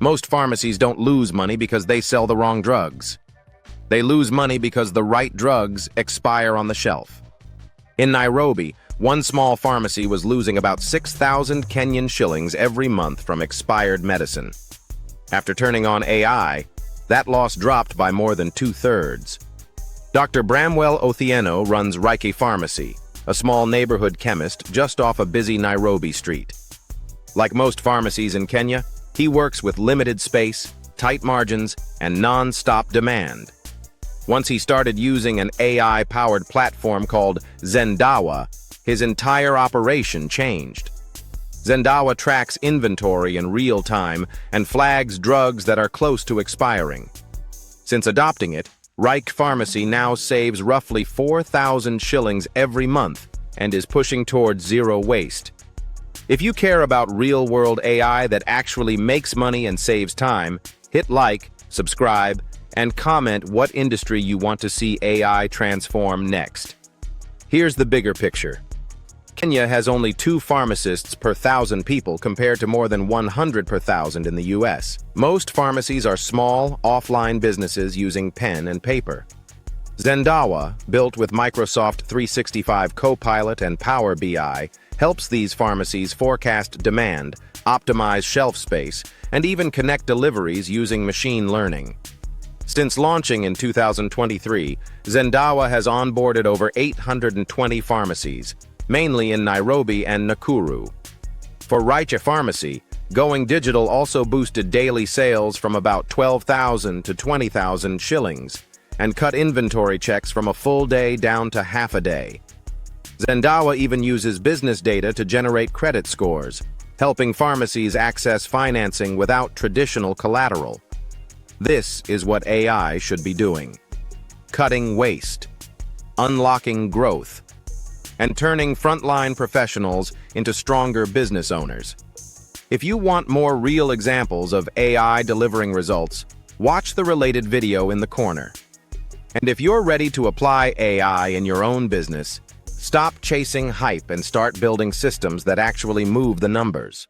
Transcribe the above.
Most pharmacies don't lose money because they sell the wrong drugs. They lose money because the right drugs expire on the shelf. In Nairobi, one small pharmacy was losing about 6,000 Kenyan shillings every month from expired medicine. After turning on AI, that loss dropped by more than 2/3. Dr. Bramwell Othieno runs Reiki Pharmacy, a small neighborhood chemist just off a busy Nairobi street. Like most pharmacies in Kenya, he works with limited space, tight margins, and non-stop demand. Once he started using an AI-powered platform called Zendawa, his entire operation changed. Zendawa tracks inventory in real time and flags drugs that are close to expiring. Since adopting it, Reich Pharmacy now saves roughly 4,000 shillings every month and is pushing towards zero waste. If you care about real-world AI that actually makes money and saves time, hit like, subscribe, and comment what industry you want to see AI transform next. Here's the bigger picture. Kenya has only 2 pharmacists per 1,000 people compared to more than 100 per 1,000 in the US. Most pharmacies are small, offline businesses using pen and paper. Zendawa, built with Microsoft 365 Copilot and Power BI, helps these pharmacies forecast demand, optimize shelf space, and even connect deliveries using machine learning. Since launching in 2023, Zendawa has onboarded over 820 pharmacies, mainly in Nairobi and Nakuru. For Reich Pharmacy, going digital also boosted daily sales from about 12,000 to 20,000 shillings and cut inventory checks from a full day down to half a day. Zendawa even uses business data to generate credit scores, helping pharmacies access financing without traditional collateral. This is what AI should be doing: cutting waste, unlocking growth, and turning frontline professionals into stronger business owners. If you want more real examples of AI delivering results, watch the related video in the corner. And if you're ready to apply AI in your own business, stop chasing hype and start building systems that actually move the numbers.